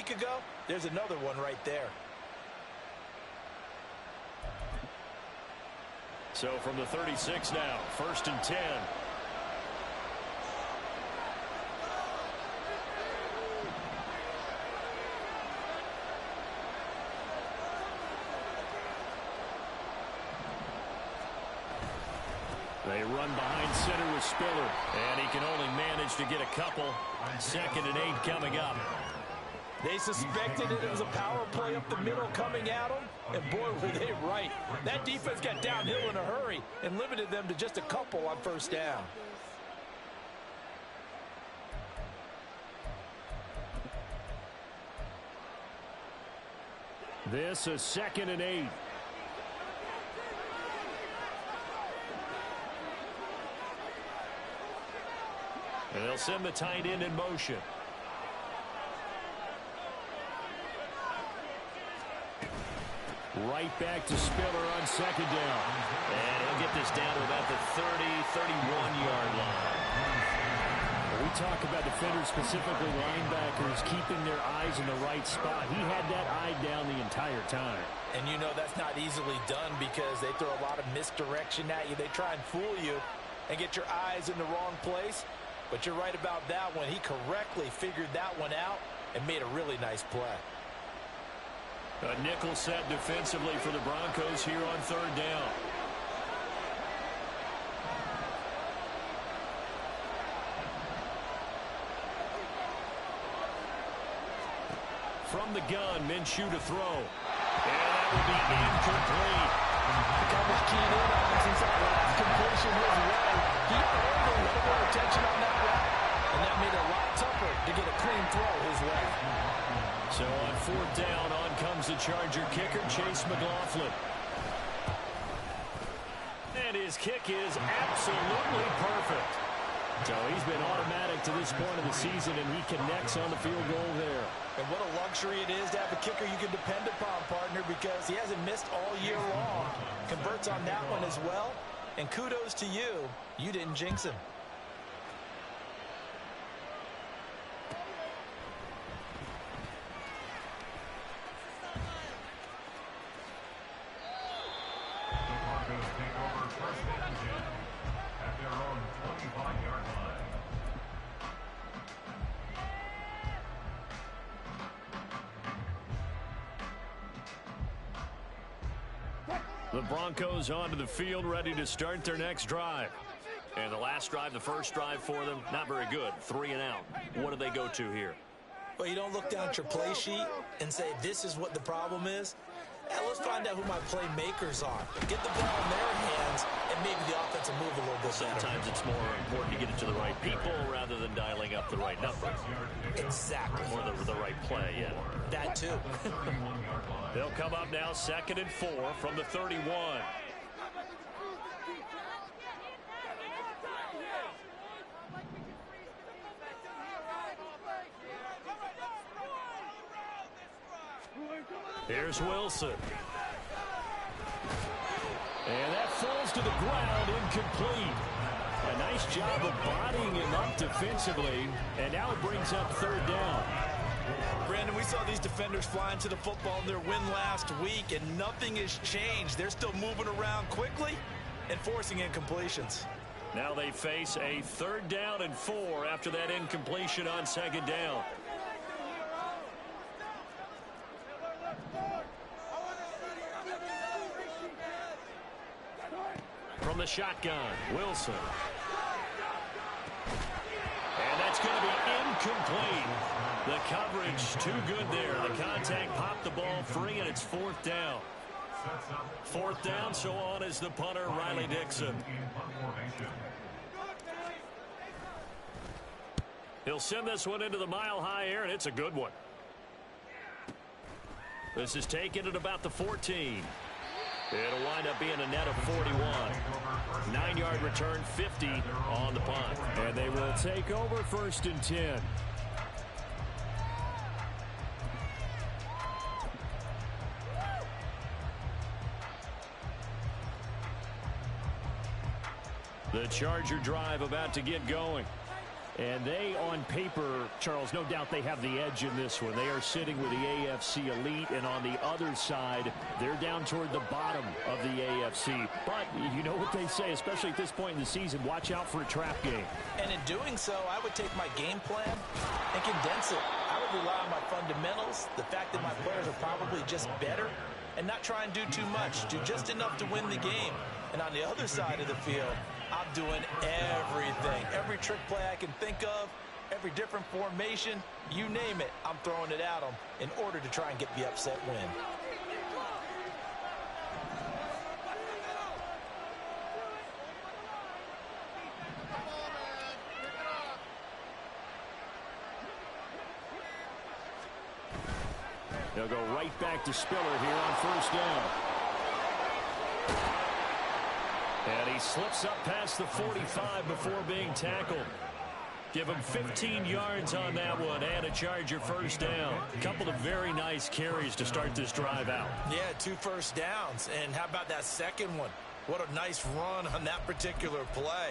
week ago, there's another one right there. So from the 36 now, 1st and 10. They run behind center with Spiller, and he can only manage to get a couple. 2nd and 8 coming up. They suspected it was a power play up the middle coming at them, and boy, were they right. That defense got downhill in a hurry and limited them to just a couple on 1st down. This is 2nd and 8. And they'll send the tight end in motion. Right back to Spiller on 2nd down. And he'll get this down to about the 30, 31-yard line. We talk about defenders, specifically linebackers, keeping their eyes in the right spot. He had that eye down the entire time. And you know that's not easily done because they throw a lot of misdirection at you. They try and fool you and get your eyes in the wrong place. But you're right about that one. He correctly figured that one out and made a really nice play. A nickel set defensively for the Broncos here on 3rd down. From the gun, Minshew to throw. And that will be incomplete. The coverage keyed in on him since that last completion was way. He earned a little more attention on that route, and that made it a lot tougher to get a clean throw his way. So on 4th down, on comes the Charger kicker, Chase McLaughlin. And his kick is absolutely perfect. So he's been automatic to this point of the season, and he connects on the field goal there. And what a luxury it is to have a kicker you can depend upon, partner, because he hasn't missed all year long. Converts on that one as well. And kudos to you. You didn't jinx him. The Broncos onto the field, ready to start their next drive. And the last drive, the first drive for them, not very good. 3 and out. What do they go to here? Well, you don't look down at your play sheet and say, this is what the problem is. Let's find out who my playmakers are. Get the ball in their hands, and maybe the offense will move a little bit better. Sometimes it's more important to get it to the right people rather than dialing up the right number. Exactly. Or the right play, yeah. That too. They'll come up now 2nd and 4 from the 31. Here's Wilson. And that falls to the ground, incomplete. A nice job of bodying him up defensively, and now it brings up 3rd down. Brandon, we saw these defenders flying to the football in their win last week, and nothing has changed. They're still moving around quickly and forcing incompletions. Now they face a 3rd down and 4 after that incompletion on 2nd down. From the shotgun, Wilson. And that's going to be incomplete. The coverage too good there. The contact popped the ball free, and it's 4th down. 4th down, so on is the punter, Riley Dixon. He'll send this one into the mile-high air, and it's a good one. This is taken at about the 14. It'll wind up being a net of 41. 9-yard return, 50 on the punt. And they will take over 1st and 10. The Charger drive about to get going. And they, on paper, Charles, no doubt they have the edge in this one. They are sitting with the AFC elite, and on the other side, they're down toward the bottom of the AFC. But you know what they say, especially at this point in the season, watch out for a trap game. And in doing so, I would take my game plan and condense it. I would rely on my fundamentals, the fact that my players are probably just better, and not try and do too much, do just enough to win the game. And on the other side of the field, I'm doing everything. Every trick play I can think of, every different formation, you name it, I'm throwing it at them in order to try and get the upset win. They'll go right back to Spiller here on first down. And he slips up past the 45 before being tackled. Give him 15 yards on that one and a Charger first down. A couple of very nice carries to start this drive out. Yeah, 2 first downs. And how about that second one? What a nice run on that particular play.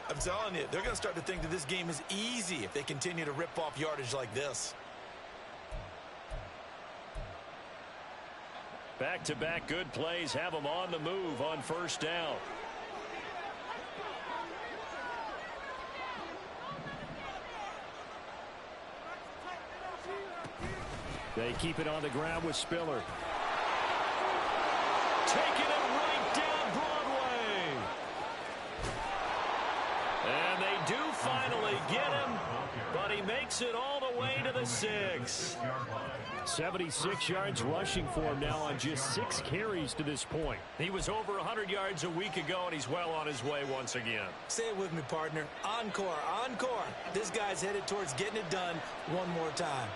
I'm telling you, they're going to start to think that this game is easy if they continue to rip off yardage like this. Back-to-back good plays have them on the move on first down. They keep it on the ground with Spiller. Taking it right down Broadway. And they do finally get him, but he makes it all the way to the 6. 76 yards rushing for him now on just 6 carries to this point. He was over 100 yards a week ago, and he's well on his way once again. Say it with me, partner. Encore, encore. This guy's headed towards getting it done one more time.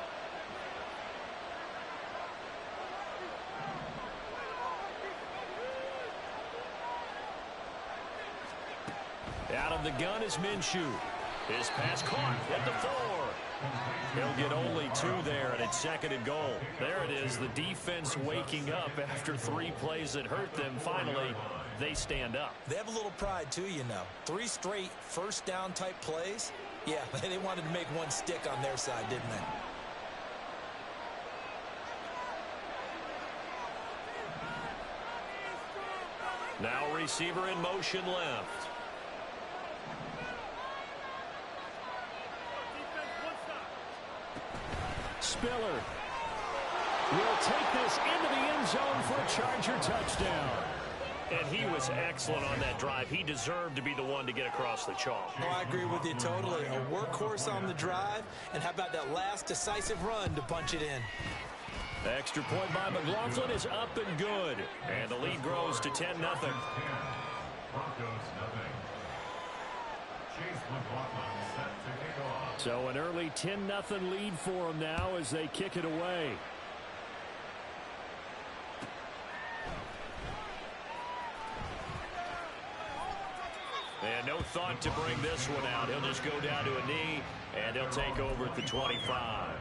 Out of the gun is Minshew. His pass caught at the 4. He'll get only 2 there, and it's 2nd and goal. There it is, the defense waking up after 3 plays that hurt them. Finally, they stand up. They have a little pride, too, you know. 3 straight first down type plays. Yeah, they wanted to make one stick on their side, didn't they? Now receiver in motion left. Spiller will take this into the end zone for a Charger touchdown. And he was excellent on that drive. He deserved to be the one to get across the chalk. Oh, I agree with you totally. A workhorse on the drive. And how about that last decisive run to punch it in? The extra point by McLaughlin is up and good. And the lead grows to 10-0. So an early 10-0 lead for them now as they kick it away. And no thought to bring this one out. He'll just go down to a knee, and he'll take over at the 25.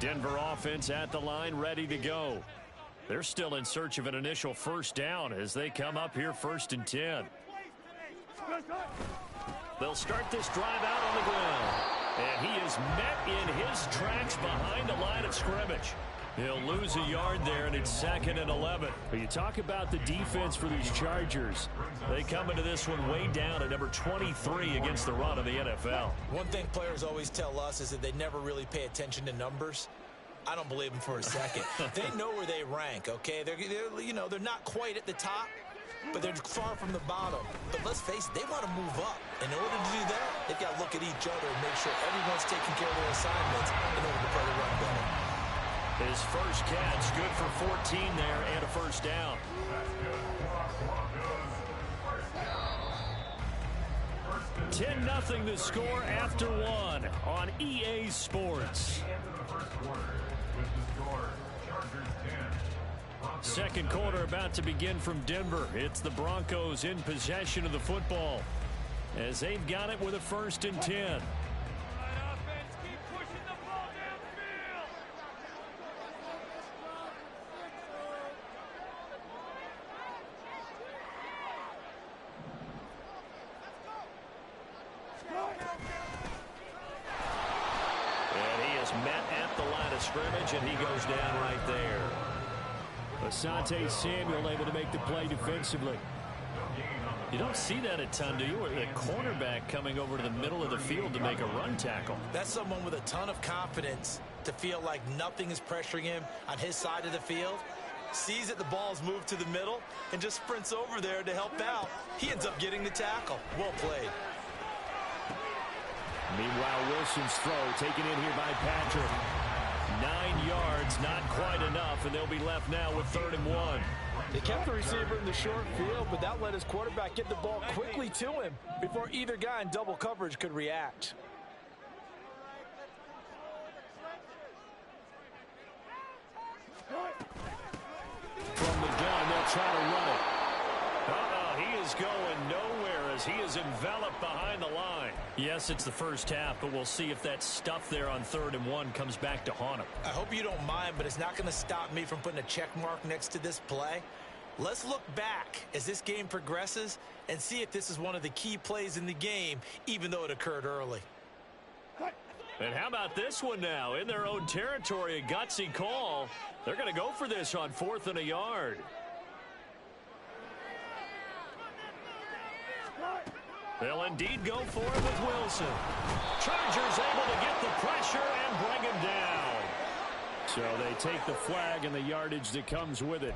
Denver offense at the line, ready to go. They're still in search of an initial first down as they come up here 1st and 10. They'll start this drive out on the ground. And he is met in his tracks behind the line of scrimmage. He'll lose a yard there, and it's 2nd and 11. But you talk about the defense for these Chargers. They come into this one way down at number 23 against the run of the NFL. One thing players always tell us is that they never really pay attention to numbers. I don't believe them for a second. They know where they rank, okay? They're not quite at the top, but they're far from the bottom. But let's face it, they want to move up. In order to do that, they've got to look at each other and make sure everyone's taking care of their assignments in order to play the run better. His first catch, good for 14 there and a first down. Ten 10-0 the score after 1 on EA Sports. Second quarter about to begin from Denver. It's the Broncos in possession of the football as they've got it with a 1st and 10. met at the line of scrimmage, and he goes down right there. Asante Samuel able to make the play defensively. You don't see that a ton, do you? The cornerback coming over to the middle of the field to make a run tackle. That's someone with a ton of confidence to feel like nothing is pressuring him on his side of the field. Sees that the ball's moved to the middle and just sprints over there to help out. He ends up getting the tackle. Well played. Meanwhile, Wilson's throw taken in here by Patrick. 9 yards, not quite enough, and they'll be left now with 3rd and 1. They kept the receiver in the short field, but that let his quarterback get the ball quickly to him before either guy in double coverage could react. From the gun, they'll try to run it. He is going nowhere as he is enveloped behind the line. Yes, it's the first half, but we'll see if that stuff there on 3rd and 1 comes back to haunt him. I hope you don't mind, but it's not going to stop me from putting a check mark next to this play. Let's look back as this game progresses and see if this is one of the key plays in the game, even though it occurred early. And how about this one now? In their own territory, a gutsy call. They're going to go for this on 4th and a yard. They'll indeed go for it with Wilson. Chargers able to get the pressure and bring him down. So they take the flag and the yardage that comes with it.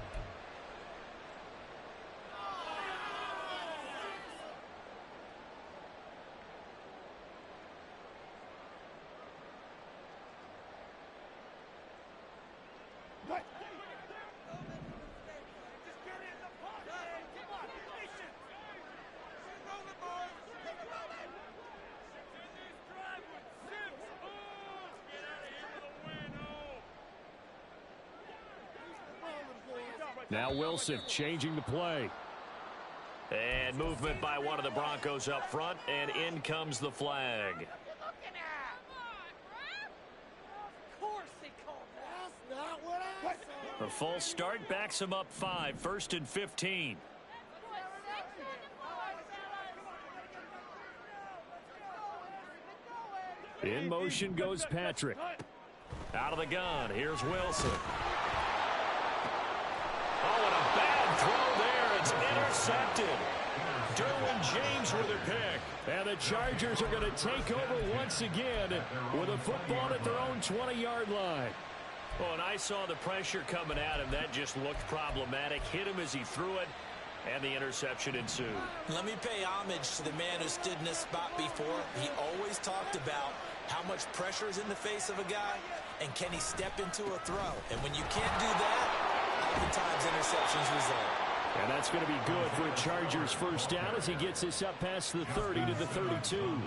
Now Wilson changing the play. And movement by one of the Broncos up front, and in comes the flag. A false start backs him up 5, 1st and 15. In motion goes Patrick. Out of the gun, here's Wilson. Oh, and a bad throw there. It's intercepted. Derwin James with a pick. And the Chargers are going to take over once again with a football at their own 20-yard line. Oh, and I saw the pressure coming at him. That just looked problematic. Hit him as he threw it, and the interception ensued. Let me pay homage to the man who stood in this spot before. He always talked about how much pressure is in the face of a guy, and can he step into a throw. And when you can't do that, oftentimes interceptions result. And that's going to be good for a Chargers first down as he gets this up past the 30 to the 32.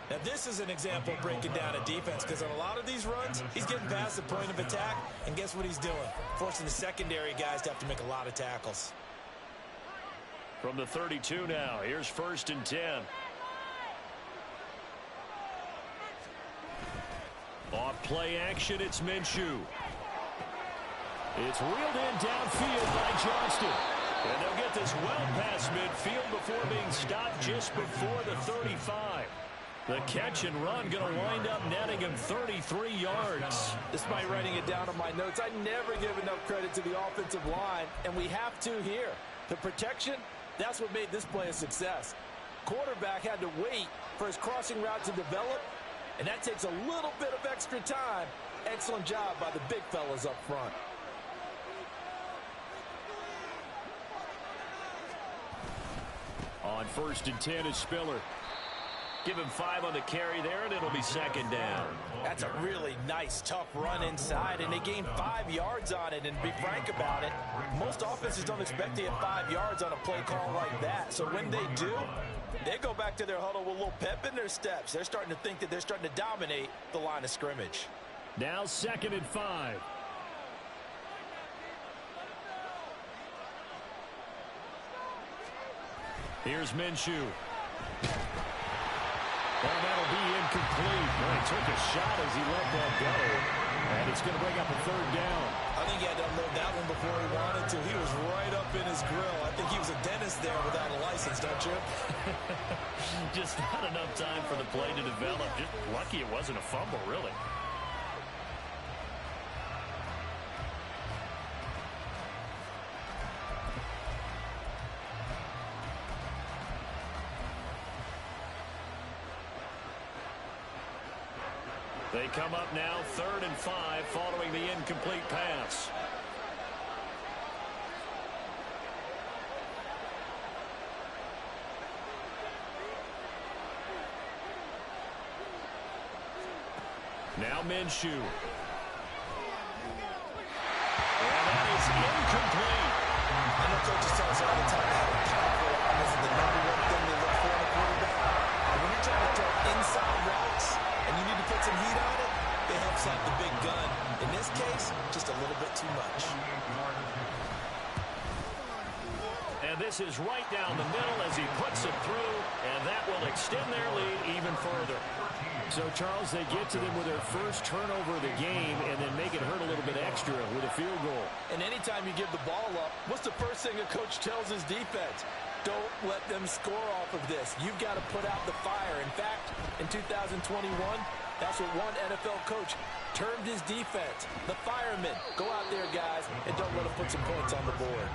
Now, this is an example of breaking down a defense, because on a lot of these runs, he's getting past the point of attack, and guess what he's doing? Forcing the secondary guys to have to make a lot of tackles. From the 32 now, here's 1st and 10. Off play action, it's Minshew. It's reeled in downfield by Johnston. And they'll get this well past midfield before being stopped just before the 35. The catch and run going to wind up netting him 33 yards. Despite writing it down on my notes, I never give enough credit to the offensive line, and we have to here. The protection, that's what made this play a success. Quarterback had to wait for his crossing route to develop, and that takes a little bit of extra time. Excellent job by the big fellas up front. On 1st and 10 is Spiller. Give him 5 on the carry there, and it'll be 2nd down. That's a really nice, tough run inside, and they gained 5 yards on it. And to be frank about it, most offenses don't expect to get 5 yards on a play call like that. So when they do, they go back to their huddle with a little pep in their steps. They're starting to think that they're starting to dominate the line of scrimmage. Now 2nd and 5. Here's Minshew. And that'll be incomplete. Well, he took a shot as he let that go. And it's going to bring up a 3rd down. I think he had to unload that one before he wanted to. He was right up in his grill. I think he was a dentist there without a license, don't you? Just not enough time for the play to develop. Just lucky it wasn't a fumble, really. They come up now 3rd and 5 following the incomplete pass. Now Minshew. And that is incomplete. I know coaches tell us all the time how powerful arm is the number one thing they look for in a quarterback. And when you're trying to throw inside routes and you need to put some heat on it, it helps out the big gun. In this case, just a little bit too much. And this is right down the middle as he puts it through, and that will extend their lead even further. So, Charles, they get to them with their first turnover of the game and then make it hurt a little bit extra with a field goal. And anytime you give the ball up, what's the first thing a coach tells his defense? Don't let them score off of this. You've got to put out the fire. In fact, in 2021, that's what one NFL coach termed his defense. The firemen. Go out there, guys, and don't let them put some points on the board.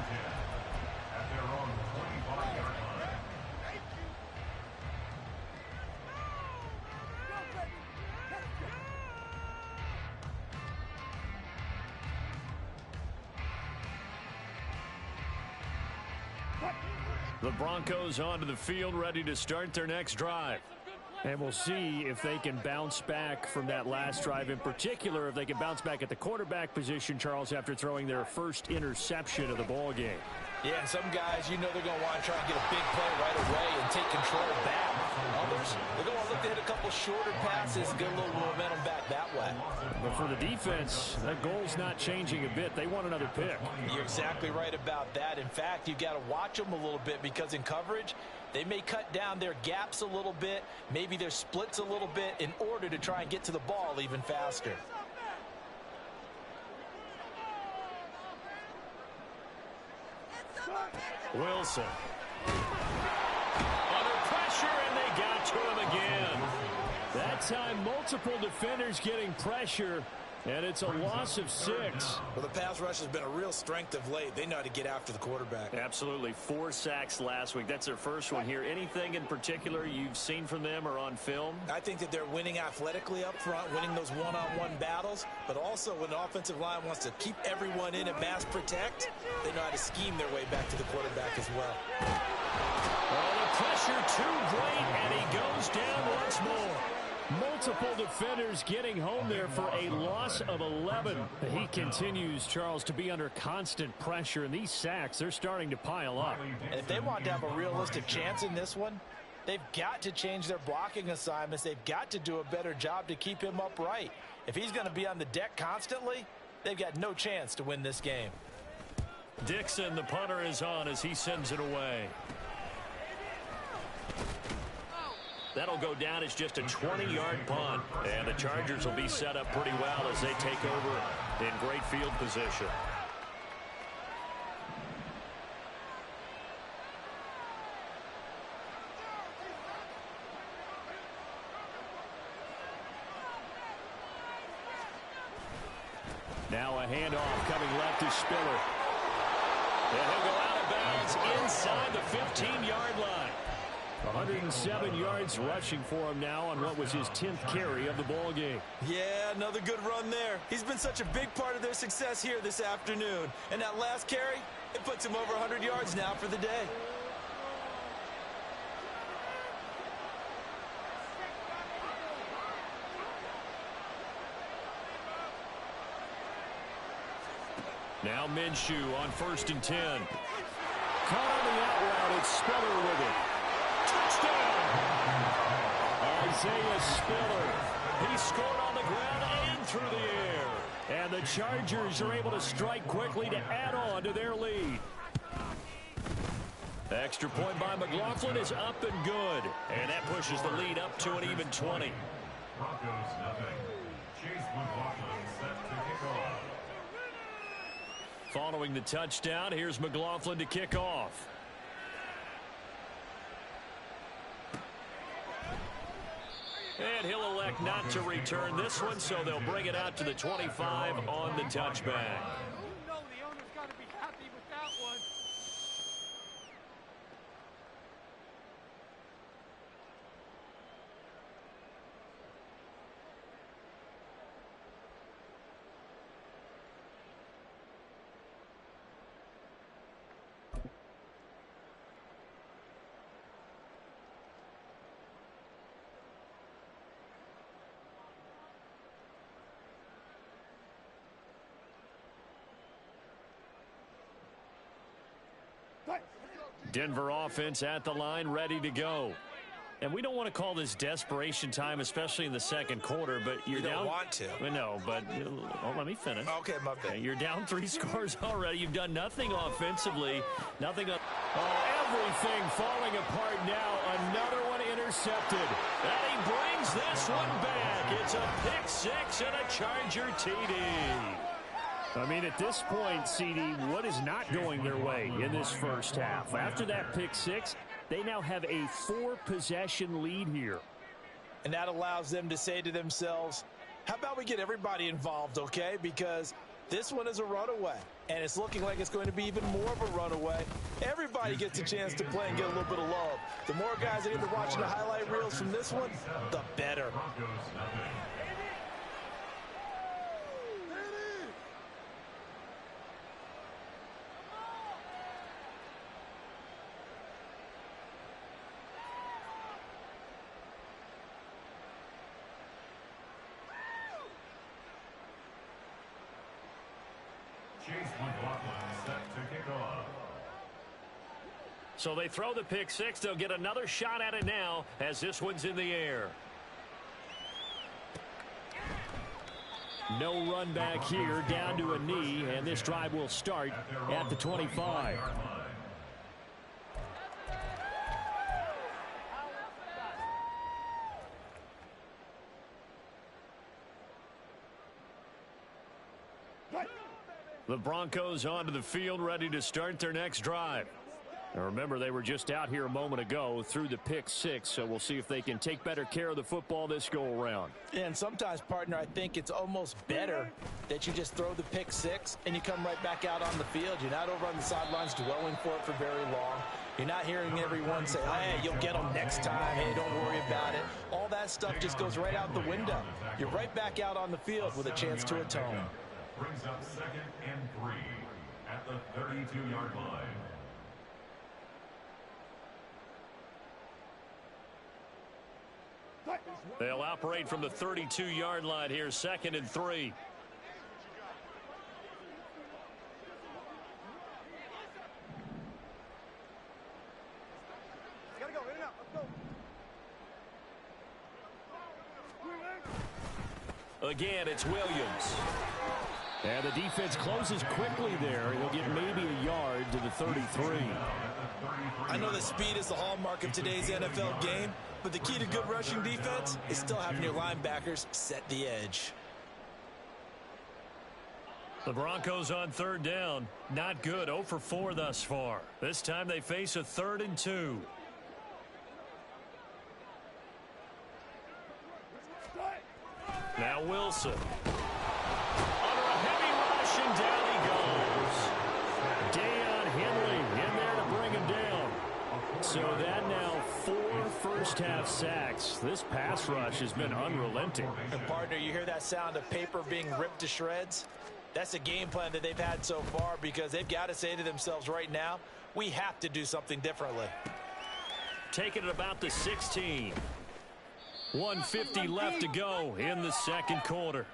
The Broncos onto the field, ready to start their next drive. And we'll see if they can bounce back from that last drive. In particular, if they can bounce back at the quarterback position, Charles, after throwing their first interception of the ball game. Yeah, and some guys, you know they're going to want to try and get a big play right away and take control back. Others, they're going to look to hit a couple shorter passes, get a little momentum back that way. But for the defense, that goal's not changing a bit. They want another pick. You're exactly right about that. In fact, you've got to watch them a little bit because in coverage, they may cut down their gaps a little bit, maybe their splits a little bit in order to try and get to the ball even faster. Wilson. Under pressure, and they got to him again. That time, multiple defenders getting pressure, and it's a loss of 6. Well, the pass rush has been a real strength of late. They know how to get after the quarterback. Absolutely. 4 sacks last week. That's their first one here. Anything in particular you've seen from them or on film? I think that they're winning athletically up front, winning those one-on-one battles, but also when the offensive line wants to keep everyone in and mass protect, they know how to scheme their way back to the quarterback as well. Oh, the pressure too great, and he goes down once more. Multiple defenders getting home there for a loss of 11. He continues, Charles, to be under constant pressure, and these sacks, they're starting to pile up. And if they want to have a realistic chance in this one, they've got to change their blocking assignments. They've got to do a better job to keep him upright. If he's going to be on the deck constantly, they've got no chance to win this game. Dixon, the punter, is on as he sends it away. That'll go down as just a 20-yard punt. And the Chargers will be set up pretty well as they take over in great field position. Now a handoff coming left to Spiller. And he'll go out of bounds inside the 15-yard line. 107 yards rushing for him now on what was his 10th carry of the ball game. Yeah, another good run there. He's been such a big part of their success here this afternoon. And that last carry, it puts him over 100 yards now for the day. Now Minshew on 1st and 10. Caught on the out route, it's Spiller with it. Touchdown! Isaiah Spiller. He scored on the ground and through the air. And the Chargers are able to strike quickly to add on to their lead. Extra point by McLaughlin is up and good. And that pushes the lead up to an even 20. Broncos nothing. Chase McLaughlin set to kick off. Following the touchdown, here's McLaughlin to kick off. And he'll elect not to return this one, so they'll bring it out to the 25 on the touchback. Denver offense at the line, ready to go. And we don't want to call this desperation time, especially in the second quarter, but you're You down. don't want to. No, but let me finish. Okay, my bad. Okay, you're down 3 scores already. You've done nothing offensively. Nothing. Everything falling apart now. Another one intercepted. And he brings this one back. It's a pick six and a Charger TD. I mean, at this point, CD, what is not going their way in this first half? After that pick six, they now have a 4-possession lead here. And that allows them to say to themselves, how about we get everybody involved, okay? Because this one is a runaway, and it's looking like it's going to be even more of a runaway. Everybody gets a chance to play and get a little bit of love. The more guys that get to watching the highlight reels from this one, the better. So they throw the pick six. They'll get another shot at it now as this one's in the air. No run back here, down to a knee, and this drive will start at the 25. The Broncos onto the field, ready to start their next drive. Now remember, they were just out here a moment ago through the pick six, so we'll see if they can take better care of the football this go-around. And sometimes, partner, I think it's almost better that you just throw the pick six and you come right back out on the field. You're not over on the sidelines dwelling for it for very long. You're not hearing everyone say, hey, you'll get them next time. Hey, don't worry about it. All that stuff just goes right out the window. You're right back out on the field with a chance to atone. Brings up 2nd and 3 at the 32-yard line. They'll operate from the 32-yard line here, 2nd and 3. Again, it's Williams. And the defense closes quickly there. He'll get maybe a yard to the 33. I know that speed is the hallmark of today's NFL game, but the key to good rushing defense is still having your linebackers set the edge. The Broncos on 3rd down. Not good. 0 for 4 thus far. This time they face a 3rd and 2. Now Wilson. Under a heavy rush, and down he goes. Deion Henley in there to bring him down. So that now 4 first-half sacks. This pass rush has been unrelenting. And, partner, you hear that sound of paper being ripped to shreds? That's a game plan that they've had so far because they've got to say to themselves right now, we have to do something differently. Taking it about the 16. 1:50 left to go in the second quarter.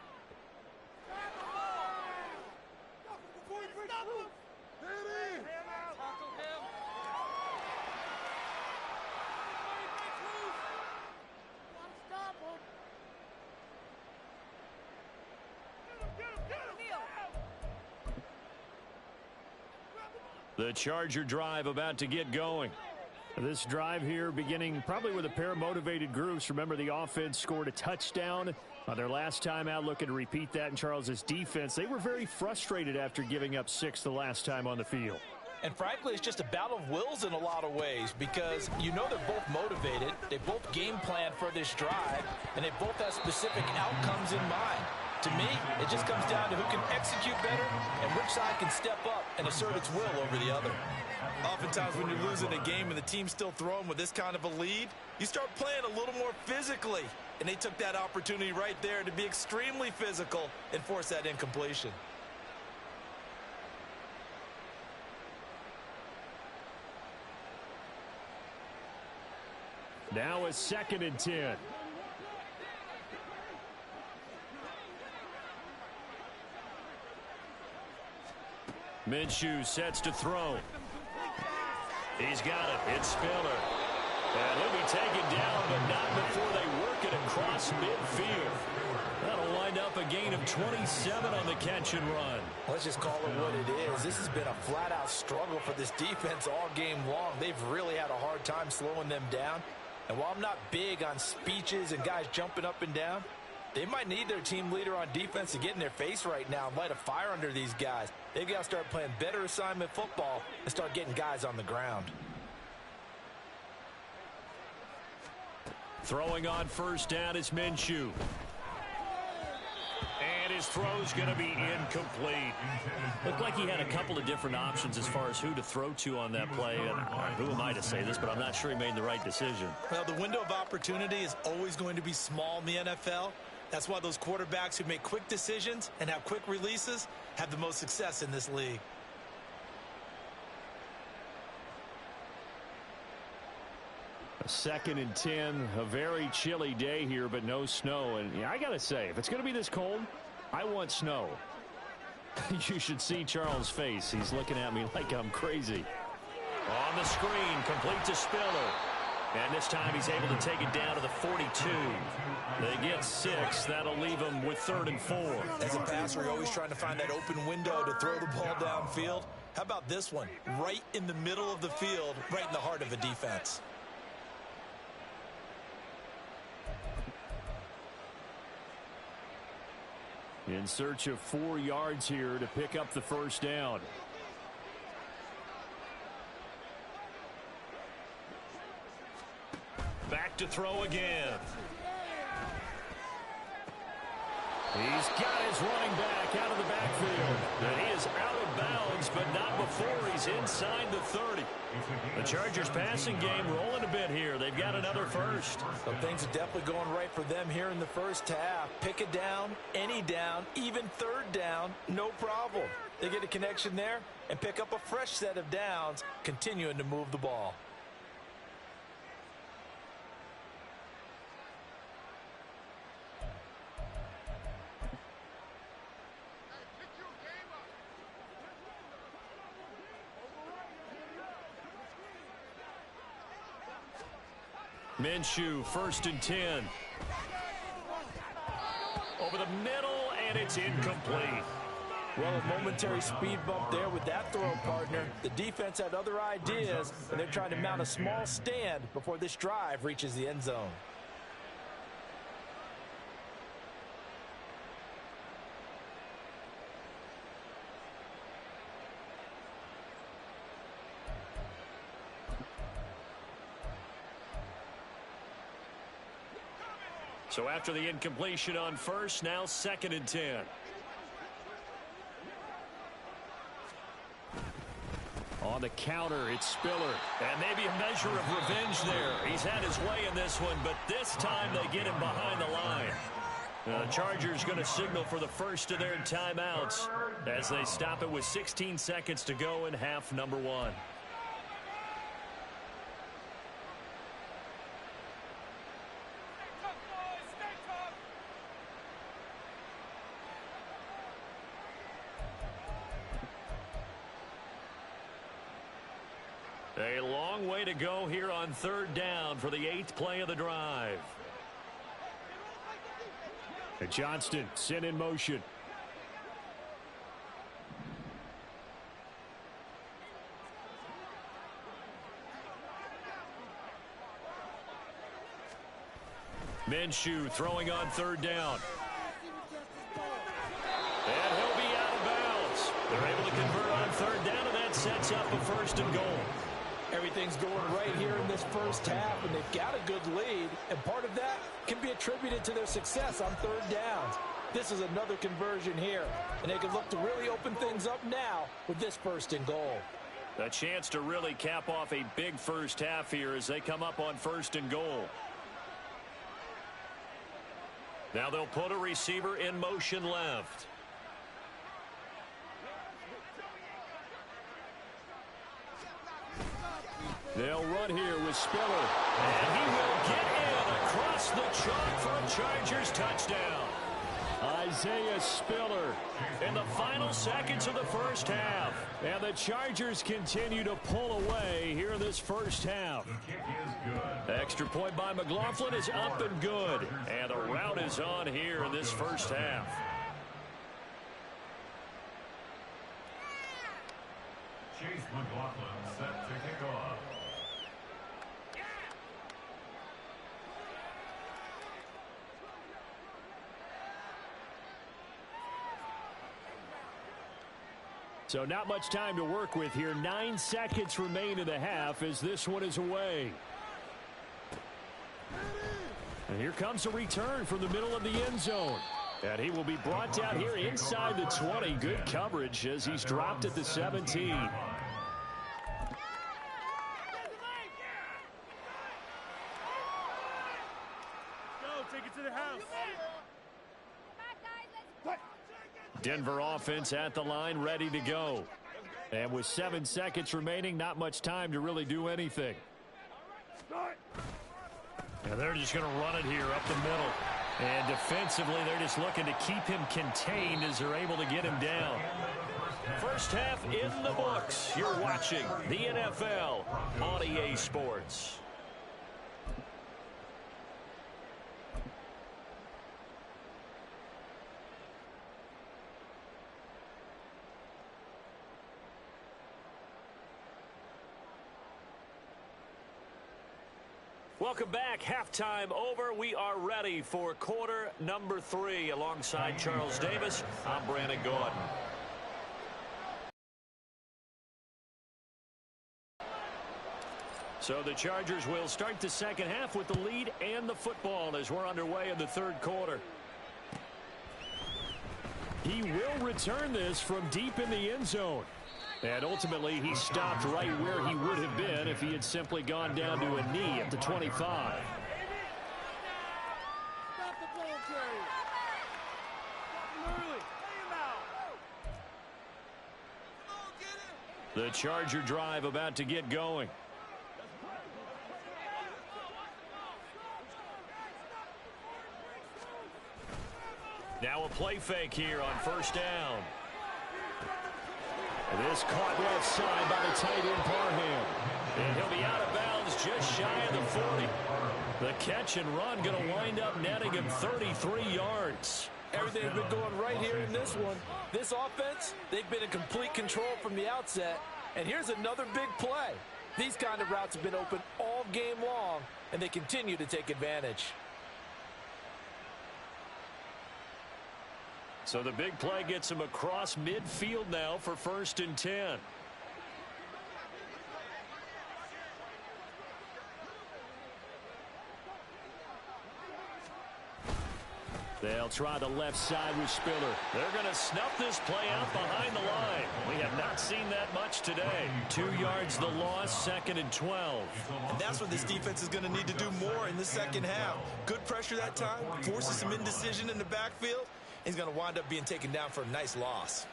The Charger drive about to get going. This drive here beginning probably with a pair of motivated groups. Remember, the offense scored a touchdown on their last time out, looking to repeat that in Charles's defense. They were very frustrated after giving up 6 the last time on the field. And frankly, it's just a battle of wills in a lot of ways because you know they're both motivated. They both game plan for this drive, and they both have specific outcomes in mind. To me, it just comes down to who can execute better and which side can step up and assert its will over the other. Oftentimes when you're losing a game and the team's still throwing with this kind of a lead, you start playing a little more physically. And they took that opportunity right there to be extremely physical and force that incompletion. Now it's 2nd and 10. Minshew sets to throw. He's got it. It's Spiller. And he'll be taken down, but not before they work it across midfield. That'll wind up a gain of 27 on the catch and run. Let's just call it what it is. This has been a flat-out struggle for this defense all game long. They've really had a hard time slowing them down. And while I'm not big on speeches and guys jumping up and down, they might need their team leader on defense to get in their face right now and light a fire under these guys. They've got to start playing better assignment football and start getting guys on the ground. Throwing on first down is Minshew. And his throw's going to be incomplete. Looked like he had a couple of different options as far as who to throw to on that play. And who am I to say this, but I'm not sure he made the right decision. Well, the window of opportunity is always going to be small in the NFL. That's why those quarterbacks who make quick decisions and have quick releases have the most success in this league. A 2nd and 10, a very chilly day here, but no snow. And yeah, I got to say, if it's going to be this cold, I want snow. You should see Charles' face. He's looking at me like I'm crazy. On the screen, complete to Spiller. And this time he's able to take it down to the 42. They get 6. That'll leave them with 3rd and 4. As a passer, you're always trying to find that open window to throw the ball downfield. How about this one? Right in the middle of the field, right in the heart of a defense. In search of 4 yards here to pick up the first down. Back to throw again. He's got his running back out of the backfield. And he is out of bounds, but not before he's inside the 30. The Chargers passing game rolling a bit here. They've got another first. So things are definitely going right for them here in the first half. Pick a down, any down, even 3rd down, no problem. They get a connection there and pick up a fresh set of downs, continuing to move the ball. Minshew, 1st and 10. Over the middle, and it's incomplete. Well, a momentary speed bump there with that throw partner. The defense had other ideas, and they're trying to mount a small stand before this drive reaches the end zone. So after the incompletion on first, now 2nd and 10. On the counter, it's Spiller. And maybe a measure of revenge there. He's had his way in this one, but this time they get him behind the line. The Chargers going to signal for the first of their timeouts as they stop it with 16 seconds to go in half number 1. A long way to go here on 3rd down for the 8th play of the drive. And Johnston sent in motion. Minshew throwing on 3rd down. And he'll be out of bounds. They're able to convert on 3rd down, and that sets up a 1st and goal. Everything's going right here in this first half, and they've got a good lead, and part of that can be attributed to their success on 3rd downs. This is another conversion here, and they can look to really open things up now with this 1st and goal. A chance to really cap off a big first half here as they come up on 1st and goal. Now they'll put a receiver in motion left. They'll run here with Spiller. And he will get in across the chalk for a Chargers touchdown. Isaiah Spiller in the final seconds of the first half. And the Chargers continue to pull away here in this first half. Extra point by McLaughlin is up and good. And the rout is on here in this first half. Chase McLaughlin set to kick off. So not much time to work with here. 9 seconds remain in the half as this one is away. And here comes a return from the middle of the end zone. And he will be brought down here inside the 20. Good coverage as he's dropped at the 17. Go, take it to the house. Denver offense at the line, ready to go. And with 7 seconds remaining, not much time to really do anything. And they're just going to run it here up the middle. And defensively, they're just looking to keep him contained as they're able to get him down. First half in the books. You're watching the NFL on EA Sports. Welcome back. Halftime over. We are ready for quarter number 3. Alongside Charles Davis, I'm Brandon Gordon. So the Chargers will start the second half with the lead and the football as we're underway in the third quarter. He will return this from deep in the end zone. And ultimately, he stopped right where he would have been if he had simply gone down to a knee at the 25. Stop the ball carrier. Stop him early. Lay him out. The Charger drive about to get going. Now a play fake here on first down. This caught left side by the tight end Parham. And he'll be out of bounds just shy of the 40. The catch and run going to wind up netting him 33 yards. Everything's been going right here in this one. This offense, they've been in complete control from the outset. And here's another big play. These kind of routes have been open all game long, and they continue to take advantage. So the big play gets him across midfield now for 1st and 10. They'll try the left side with Spiller. They're going to snuff this play out behind the line. We have not seen that much today. 2 yards the loss, 2nd and 12. And that's what this defense is going to need to do more in the second half. Good pressure that time, forces some indecision in the backfield. He's going to wind up being taken down for a nice loss.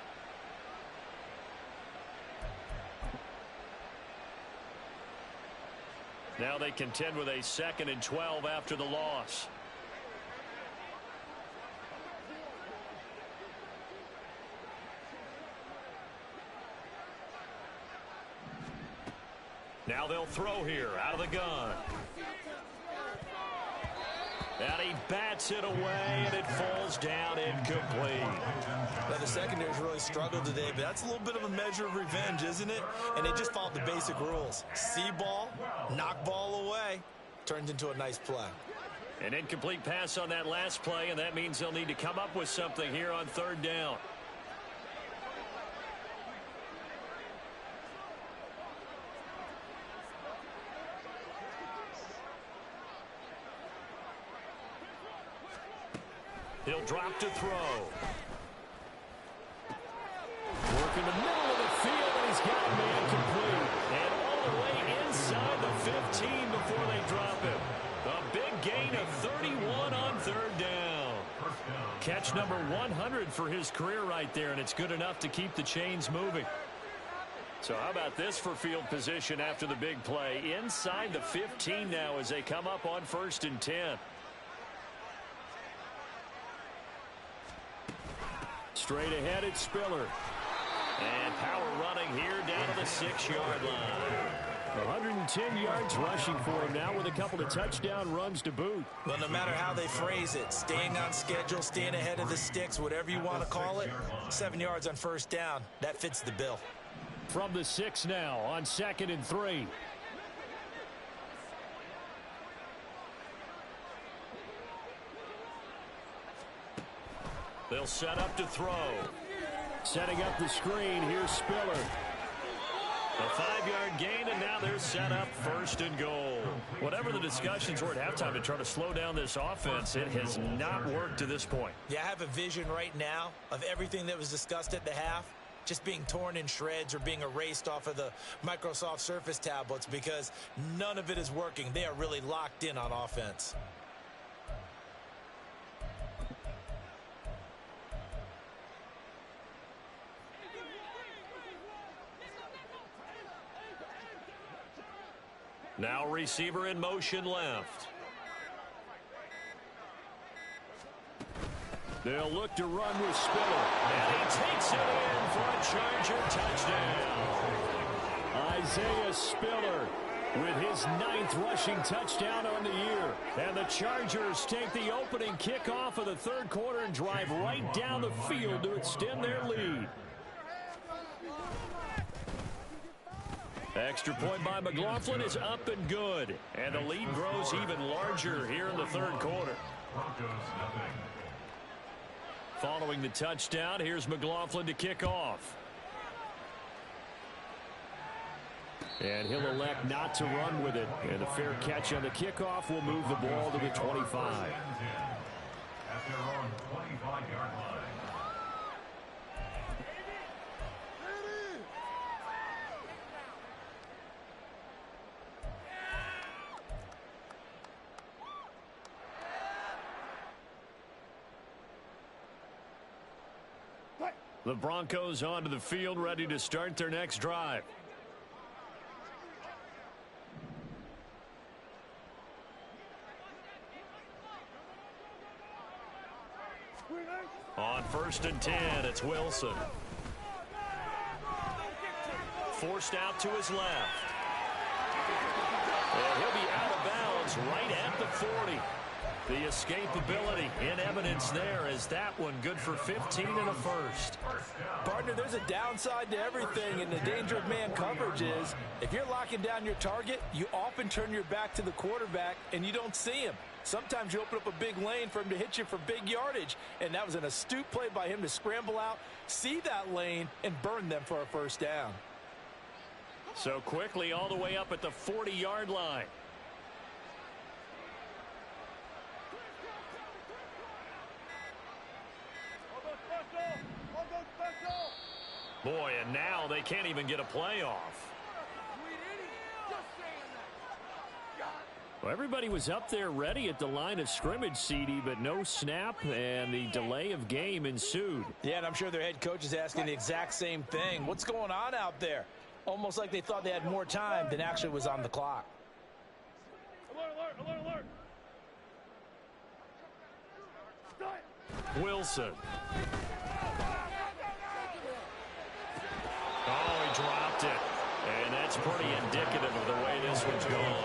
Now they contend with a 2nd and 12 after the loss. Now they'll throw here out of the gun. And he bats it away, and it falls down incomplete. Now, the secondary's really struggled today, but that's a little bit of a measure of revenge, isn't it? And they just followed the basic rules. See ball, knock ball away, turns into a nice play. An incomplete pass on that last play, and that means they'll need to come up with something here on 3rd down. He'll drop to throw. Work in the middle of the field, and he's got a man complete. And all the way inside the 15 before they drop him. A big gain of 31 on 3rd down. Catch number 100 for his career right there, and it's good enough to keep the chains moving. So how about this for field position after the big play? Inside the 15 now as they come up on 1st and 10. Straight ahead, it's Spiller. And power running here down to the 6-yard line. 110 yards rushing for him now with a couple of touchdown runs to boot. Well, no matter how they phrase it, staying on schedule, staying ahead of the sticks, whatever you want to call it, 7 yards on first down, that fits the bill. From the 6 now on 2nd and 3. They'll set up to throw. Setting up the screen, here's Spiller. A 5-yard gain, and now they're set up 1st and goal. Whatever the discussions were at halftime to try to slow down this offense, it has not worked to this point. Yeah, I have a vision right now of everything that was discussed at the half just being torn in shreds or being erased off of the Microsoft Surface tablets because none of it is working. They are really locked in on offense. Now receiver in motion left. They'll look to run with Spiller. And he takes it in for a Charger touchdown. Isaiah Spiller with his 9th rushing touchdown on the year. And the Chargers take the opening kickoff of the 3rd quarter and drive right down the field to extend their lead. Extra point by McLaughlin is up and good. And the lead grows even larger here in the 3rd quarter. Following the touchdown, here's McLaughlin to kick off. And he'll elect not to run with it. And a fair catch on the kickoff will move the ball to the 25. At their own 25-yard line. The Broncos onto the field, ready to start their next drive. On 1st and 10, it's Wilson. Forced out to his left. And he'll be out of bounds right at the 40. The escapability in evidence there as that one good for 15 and a first. Partner, there's a downside to everything, and the danger of man coverage is if you're locking down your target, you often turn your back to the quarterback and you don't see him. Sometimes you open up a big lane for him to hit you for big yardage, and that was an astute play by him to scramble out, see that lane, and burn them for a first down. So quickly all the way up at the 40-yard line. Boy, and now they can't even get a play off. Well, everybody was up there ready at the line of scrimmage, CD, but no snap, and the delay of game ensued. Yeah, and I'm sure their head coach is asking the exact same thing. What's going on out there? Almost like they thought they had more time than actually was on the clock. Alert, alert, alert, alert. Wilson. Oh, he dropped it. And that's pretty indicative of the way this one's gone.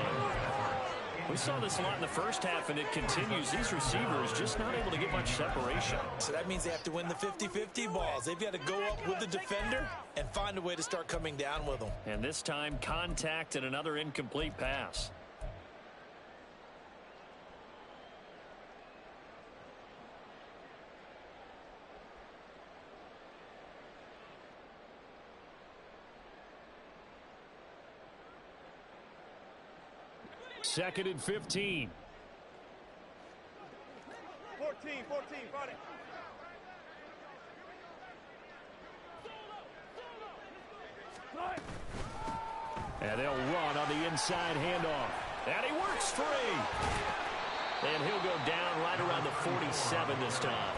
We saw this a lot in the first half, and it continues. These receivers just not able to get much separation. So that means they have to win the 50-50 balls. They've got to go up with the defender and find a way to start coming down with them. And this time, contact and another incomplete pass. Second and 15. 14, fight it. And they'll run on the inside handoff. And he works free. And he'll go down right around the 47 this time.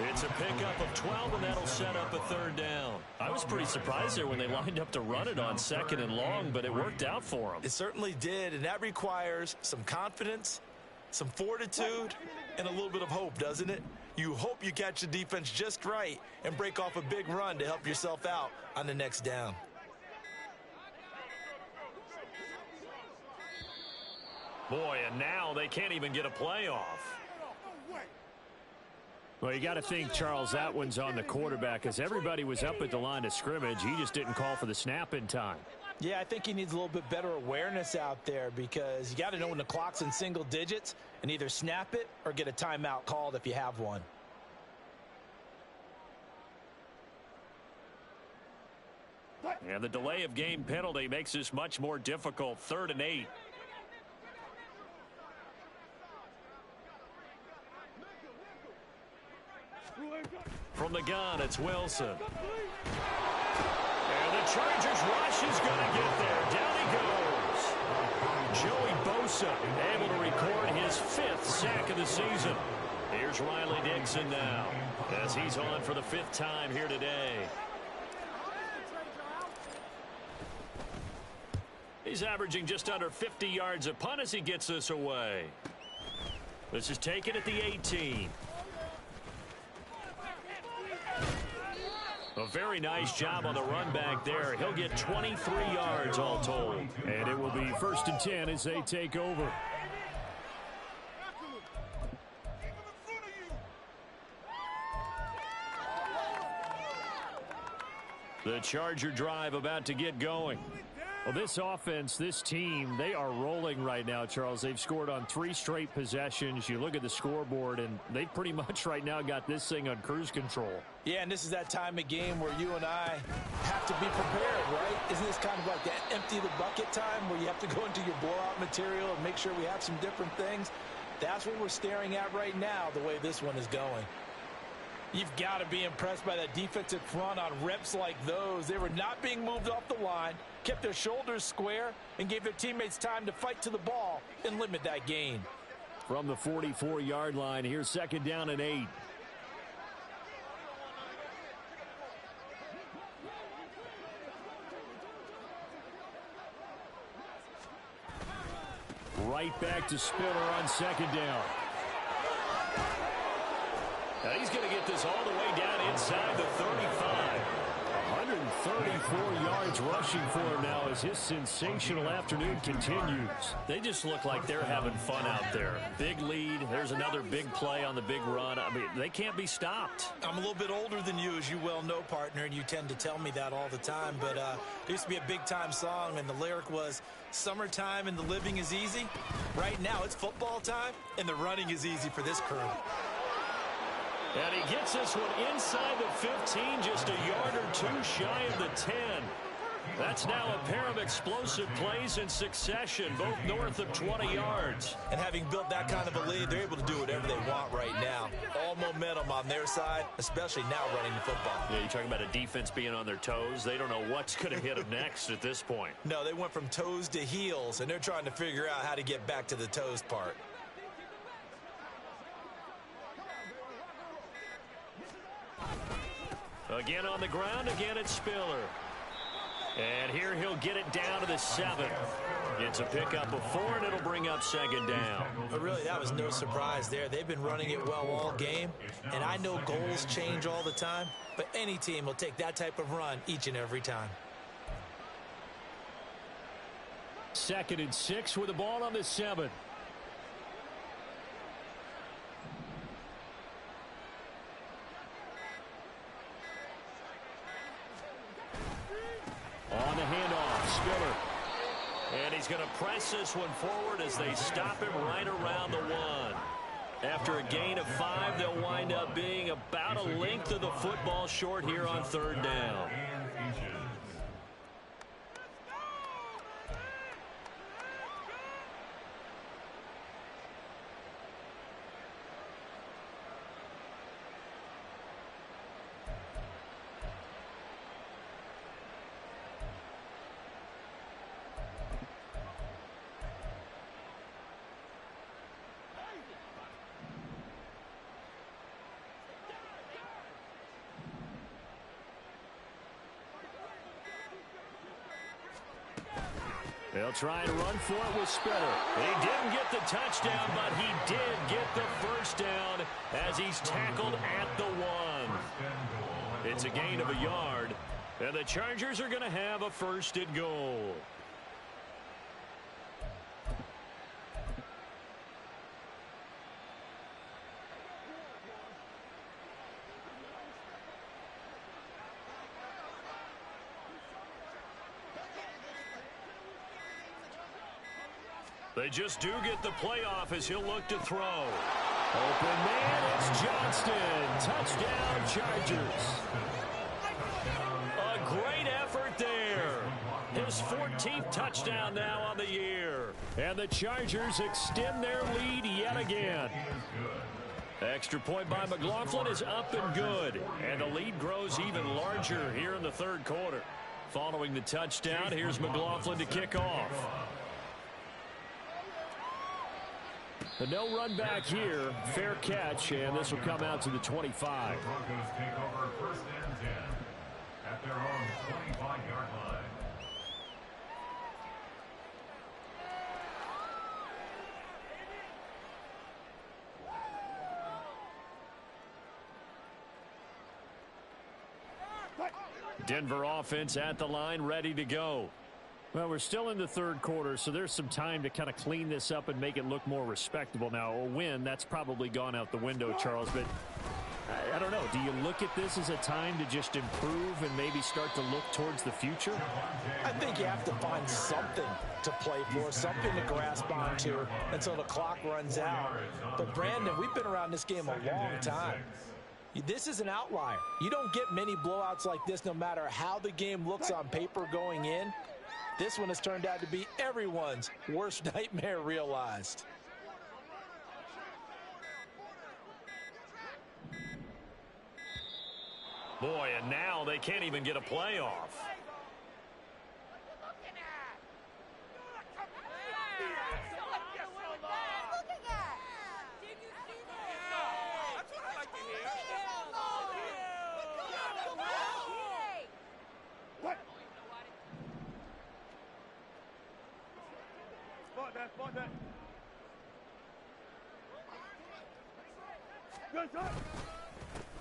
It's a pickup of 12, and that'll set up a third down. I was pretty surprised there when they lined up to run it on 2nd and long, but it worked out for them. It certainly did, and that requires some confidence, some fortitude, and a little bit of hope, doesn't it? You hope you catch the defense just right and break off a big run to help yourself out on the next down. Boy, and now they can't even get a play off. Well, you got to think, Charles, that one's on the quarterback as everybody was up at the line of scrimmage. He just didn't call for the snap in time. Yeah, I think he needs a little bit better awareness out there because you got to know when the clock's in single digits and either snap it or get a timeout called if you have one. And the delay of game penalty makes this much more difficult. 3rd and 8. From the gun, it's Wilson. And the Chargers rush is going to get there. Down he goes. Joey Bosa able to record his 5th sack of the season. Here's Riley Dixon now as he's on for the 5th time here today. He's averaging just under 50 yards a punt as he gets this away. This is taken at the 18. A very nice job on the run back there. He'll get 23 yards all told. And it will be 1st and 10 as they take over. The Charger drive about to get going. Well, this offense, this team, they are rolling right now, Charles. They've scored on 3 straight possessions. You look at the scoreboard, and they've pretty much right now got this thing on cruise control. Yeah, and this is that time of game where you and I have to be prepared, right? Isn't this kind of like that empty the bucket time where you have to go into your blowout material and make sure we have some different things? That's what we're staring at right now, the way this one is going. You've got to be impressed by that defensive front on reps like those. They were not being moved off the line, kept their shoulders square, and gave their teammates time to fight to the ball and limit that gain. From the 44-yard line, here's 2nd down and 8. Right back to Spiller on 2nd down. Now he's going to get this all the way down inside the 35. 134 yards rushing for him now as his sensational afternoon continues. They just look like they're having fun out there. Big lead. There's another big play on the big run. I mean, they can't be stopped. I'm a little bit older than you, as you well know, partner, and you tend to tell me that all the time. But there used to be a big-time song, and the lyric was, "Summertime and the living is easy." Right now, it's football time, and the running is easy for this crew. And he gets this one inside the 15, just a yard or 2 shy of the 10. That's now a pair of explosive plays in succession, both north of 20 yards. And having built that kind of a lead, they're able to do whatever they want right now. All momentum on their side, especially now running the football. Yeah, you're talking about a defense being on their toes. They don't know what's going to hit them next at this point. No, they went from toes to heels, and they're trying to figure out how to get back to the toes part. Again on the ground, again it's Spiller. And here he'll get it down to the 7. Gets a pickup of 4, and it'll bring up 2nd down. But really, that was no surprise there. They've been running it well all game, and I know goals change all the time, but any team will take that type of run each and every time. 2nd and 6 with the ball on the 7. On the handoff, Spiller. And he's going to press this one forward as they stop him right around the 1. After a gain of 5, they'll wind up being about a length of the football short here on 3rd down. They'll try and run for it with Spitter. He didn't get the touchdown, but he did get the first down as he's tackled at the 1. It's a gain of a yard, and the Chargers are going to have a 1st and goal. They just do get the playoff as he'll look to throw. Open man, it's Johnston. Touchdown, Chargers. A great effort there. His 14th touchdown now on the year. And the Chargers extend their lead yet again. Extra point by McLaughlin is up and good. And the lead grows even larger here in the 3rd quarter. Following the touchdown, here's McLaughlin to kick off. The no run back here, fair catch, and this will come out to the 25. The Broncos take over 1st and 10 at their own 25-yard line. Denver offense at the line, ready to go. Well, we're still in the 3rd quarter, so there's some time to kind of clean this up and make it look more respectable. Now, a win, that's probably gone out the window, Charles, but I don't know. Do you look at this as a time to just improve and maybe start to look towards the future? I think you have to find something to play for, something to grasp onto until the clock runs out. But, Brandon, we've been around this game a long time. This is an outlier. You don't get many blowouts like this no matter how the game looks on paper going in. This one has turned out to be everyone's worst nightmare realized. Boy, and now they can't even get a playoff.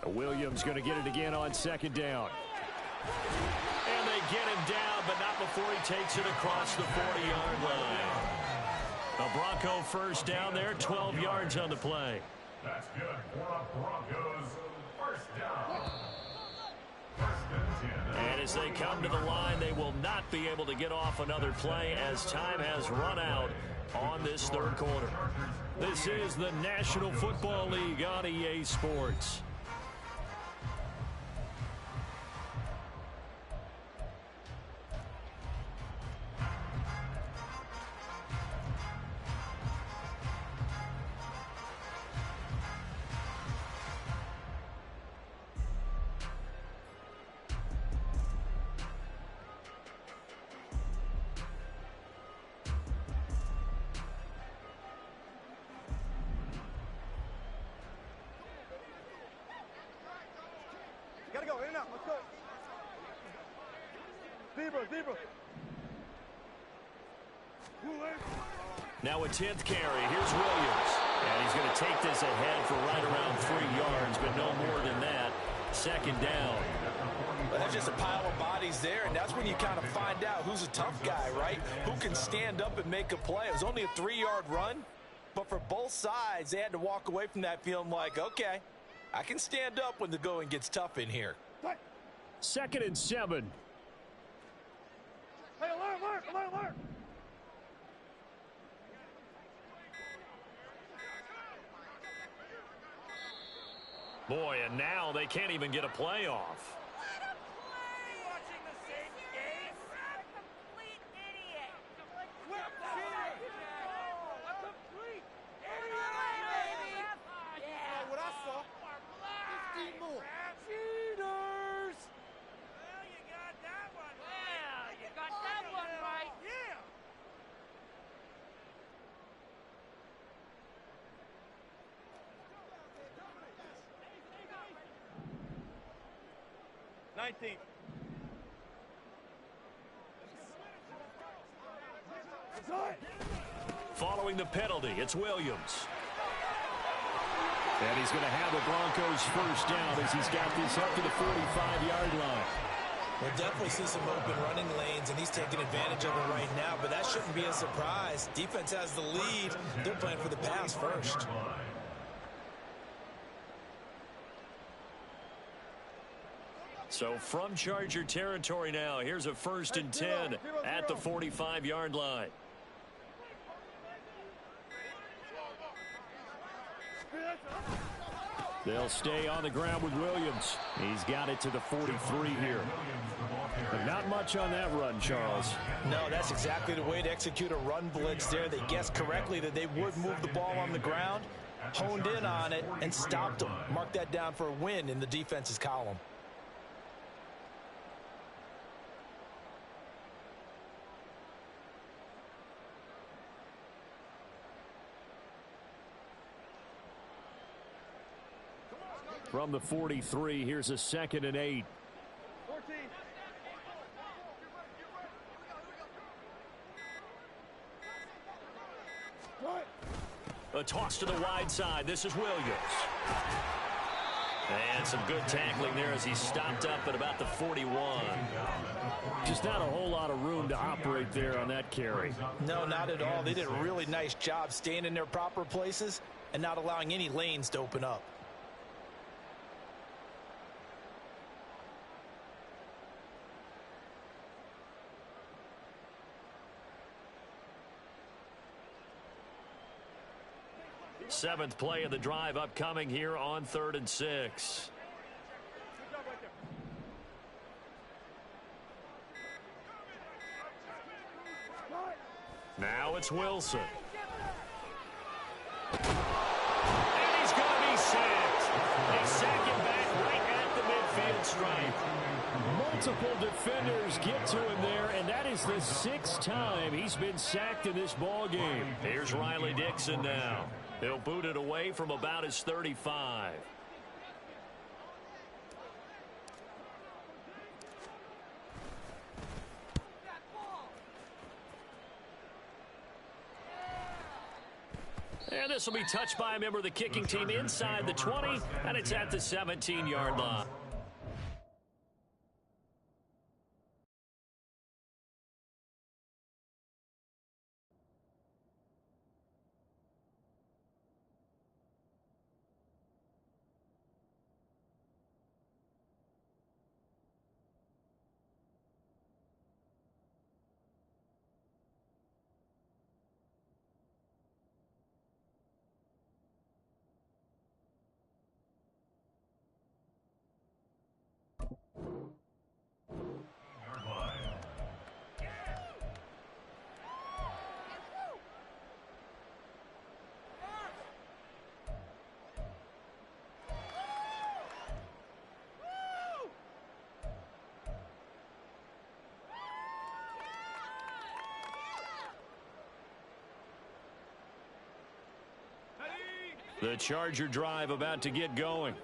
Williams going to get it again on 2nd down. And they get him down, but not before he takes it across the 40-yard line. A Bronco 1st down there, 12 yards on the play. That's good for the Broncos. 1st down. 1st and 10. And as they come to the line, they will not be able to get off another play as time has run out on this 3rd quarter. This is the National Football League on EA Sports. Gotta go, in and out, let's go. Zebra. Now a 10th carry. Here's Williams. And he's going to take this ahead for right around 3 yards, but no more than that. 2nd down. Well, there's just a pile of bodies there, and that's when you kind of find out who's a tough guy, right? Who can stand up and make a play. It was only a 3-yard run, but for both sides, they had to walk away from that feeling like, okay, I can stand up when the going gets tough in here. 2nd and 7. Hey, alert! Boy, and now they can't even get a playoff. Following the penalty, it's Williams. And he's going to have the Broncos first down as he's got this up to the 45-yard line. We'll definitely see some open running lanes, and he's taking advantage of it right now, but that shouldn't be a surprise. Defense has the lead. They're playing for the pass first. So from Charger territory now, here's a 1st and 10 at the 45-yard line. They'll stay on the ground with Williams. He's got it to the 43 here. But not much on that run, Charles. No, that's exactly the way to execute a run blitz there. They guessed correctly that they would move the ball on the ground, honed in on it, and stopped them. Mark that down for a win in the defense's column. From the 43, here's a 2nd and 8. 14. A toss to the wide side. This is Williams. And some good tackling there as he stopped up at about the 41. Just not a whole lot of room to operate there on that carry. No, not at all. They did a really nice job staying in their proper places and not allowing any lanes to open up. Seventh play of the drive upcoming here on 3rd and 6. Now it's Wilson. And he's going to be sacked. They sack him back right at the midfield stripe. Multiple defenders get to him there, and that is the 6th time he's been sacked in this ball game. Here's Riley Dixon now. He'll boot it away from about his 35. And this will be touched by a member of the kicking team inside the 20, and it's at the 17-yard line. The Charger drive about to get going.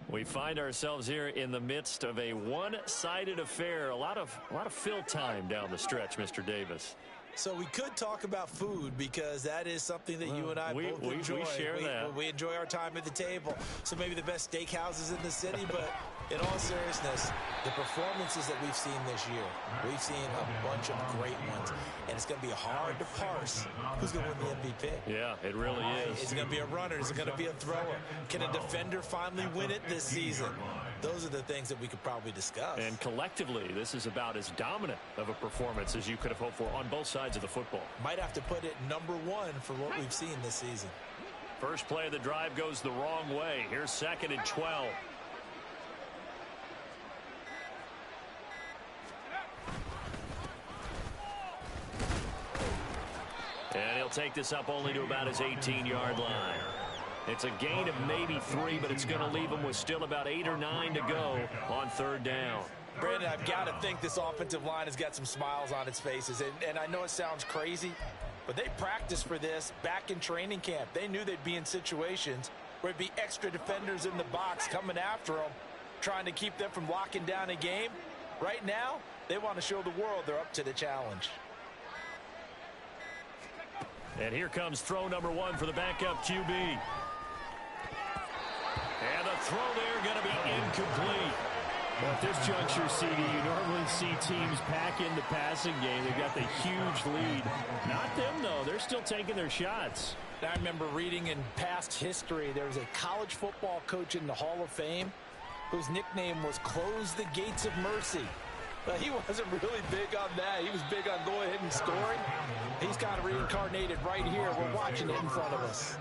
We find ourselves here in the midst of a one-sided affair. A lot of fill time down the stretch, Mr. Davis. So we could talk about food because that is something that you and I both enjoy. We share that. We enjoy our time at the table. So maybe the best steakhouses in the city, but in all seriousness, the performances that we've seen this year, we've seen a bunch of great ones. And it's going to be hard to parse who's going to win the MVP. Yeah, it really is. Is it going to be a runner? Is it going to be a thrower? Can a defender finally win it this season? Those are the things that we could probably discuss. And collectively, this is about as dominant of a performance as you could have hoped for on both sides of the football. Might have to put it number one for what we've seen this season. First play of the drive goes the wrong way. Here's 2nd and 12. And he'll take this up only to about his 18-yard line. It's a gain of maybe 3, but it's going to leave him with still about 8 or 9 to go on 3rd down. Brandon, I've got to think this offensive line has got some smiles on its faces. And I know it sounds crazy, but they practiced for this back in training camp. They knew they'd be in situations where it'd be extra defenders in the box coming after them, trying to keep them from locking down a game. Right now, they want to show the world they're up to the challenge. And here comes throw number 1 for the backup QB. And the throw there going to be incomplete. Well, at this juncture, CD, you normally see teams pack in the passing game. They've got the huge lead. Not them, though. They're still taking their shots. I remember reading in past history, there was a college football coach in the Hall of Fame whose nickname was Close the Gates of Mercy. But he wasn't really big on that. He was big on go ahead and scoring. He's kind of reincarnated right here. We're watching it in front of us.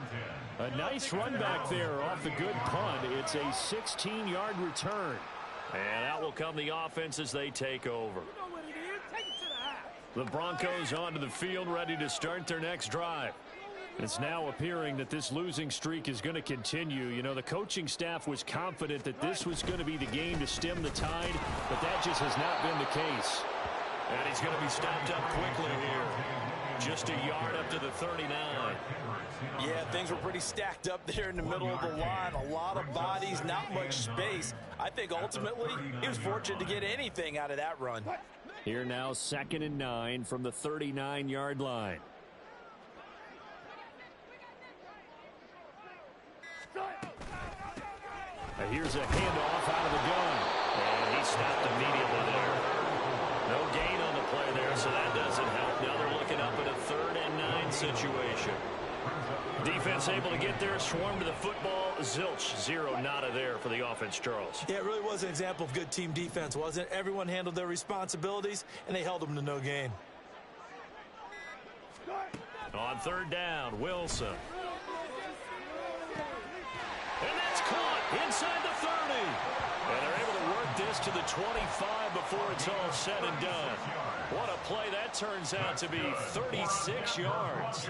A nice run back there off the good punt. It's a 16-yard return. And out will come the offense as they take over. The Broncos onto the field, ready to start their next drive. It's now appearing that this losing streak is going to continue. You know, the coaching staff was confident that this was going to be the game to stem the tide, but that just has not been the case. And he's going to be stopped up quickly here. Just a yard up to the 39. Yeah, things were pretty stacked up there in the middle of the line. A lot of bodies, not much space. I think ultimately he was fortunate to get anything out of that run. Here now, 2nd and 9 from the 39-yard line. Here's a handoff out of the gun. And he stopped immediately there. No gain on the play there, so that doesn't help. Now they're looking up at a 3rd and 9 situation. Defense able to get there, swarm to the football. Zilch, 0 nada there for the offense, Charles. Yeah, it really was an example of good team defense, wasn't it? Everyone handled their responsibilities, and they held them to no gain. On 3rd down, Wilson. And that's caught inside the 30. And they're able to work this to the 25 before it's all said and done. What a play that turns out to be, 36 yards.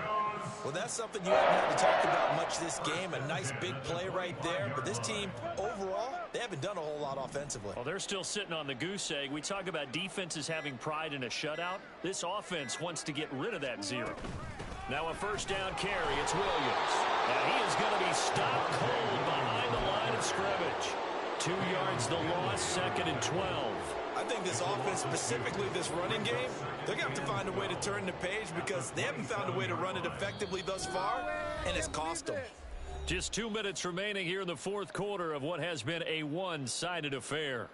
Well, that's something you haven't had to talk about much this game. A nice big play right there. But this team, overall, they haven't done a whole lot offensively. Well, they're still sitting on the goose egg. We talk about defenses having pride in a shutout. This offense wants to get rid of that 0. Now a 1st down carry. It's Williams. And he is going to be stopped cold behind the line of scrimmage. 2 yards the loss, 2nd and 12. I think this offense, specifically this running game, they're going to have to find a way to turn the page because they haven't found a way to run it effectively thus far, and it's cost them. Just 2 minutes remaining here in the 4th quarter of what has been a one-sided affair.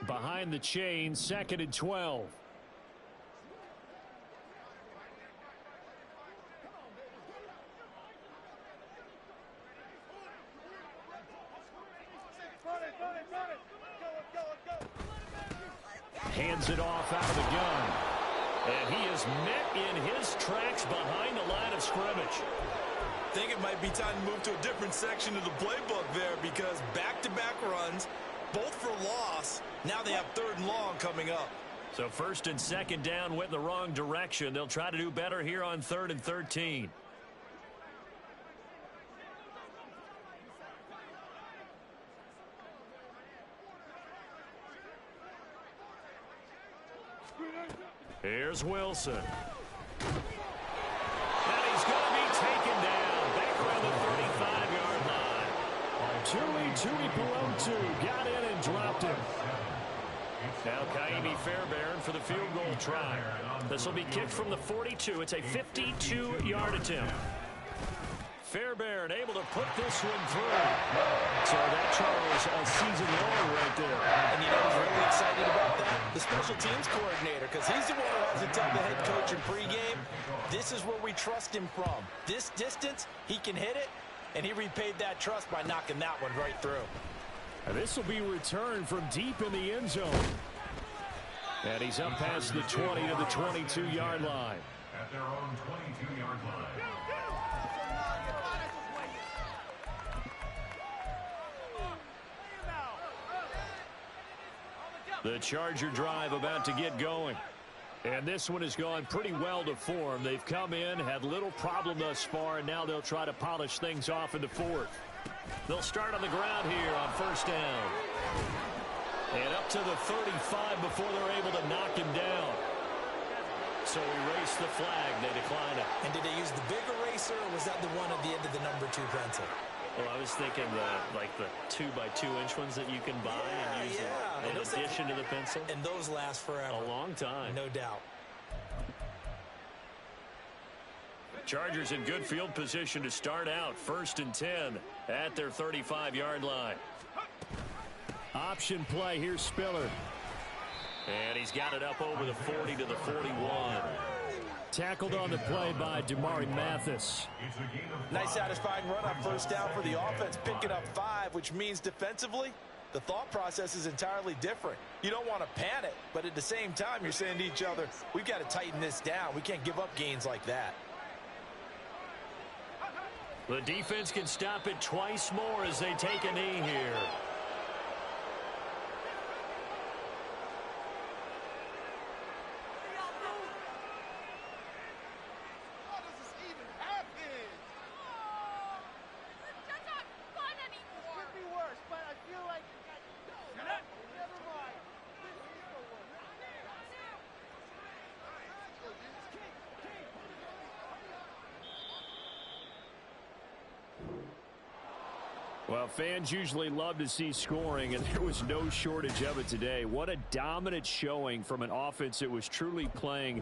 Behind the chain, 2nd and 12. Hands it off out of the gun. And he is met in his tracks behind the line of scrimmage. I think it might be time to move to a different section of the playbook there because back-to-back runs, both for loss. Now they have 3rd and long coming up. So 1st and 2nd down went in the wrong direction. They'll try to do better here on 3rd and 13. Here's Wilson. And he's going to be taken down back around the 35-yard line. Tui Pelotu got in and dropped him. Now Kaimi Fairbairn for the field goal try. This will be kicked from the 42. It's a 52-yard attempt. Fairbairn able to put this one through. So that, Charles, a season long right there. And you know who's really excited about that? The special teams coordinator, because he's the one who has to tell the head coach in pregame, this is where we trust him from. This distance, he can hit it, and he repaid that trust by knocking that one right through. And this will be returned from deep in the end zone. And he's up past the 20 to the 22-yard line. At their own 22-yard line. The Charger drive about to get going. And this one has gone pretty well to form. They've come in, had little problem thus far, and now they'll try to polish things off in the 4th. They'll start on the ground here on 1st down. And up to the 35 before they're able to knock him down. So erase the flag. They decline it. And did they use the big eraser, or was that the one at the end of the number 2 pencil? Well, I was thinking the 2x2-inch ones that you can buy and use in addition to the pencil. And those last forever. A long time. No doubt. Chargers in good field position to start out. 1st and 10 at their 35-yard line. Option play. Here's Spiller. And he's got it up over the 40 to the 41. Tackled on the play by Damari Mathis. Nice satisfying run on 1st down for the offense, picking up 5, which means defensively, the thought process is entirely different. You don't want to panic, but at the same time, you're saying to each other, we've got to tighten this down. We can't give up gains like that. The defense can stop it twice more as they take a knee here. Well, fans usually love to see scoring, and there was no shortage of it today. What a dominant showing from an offense that was truly playing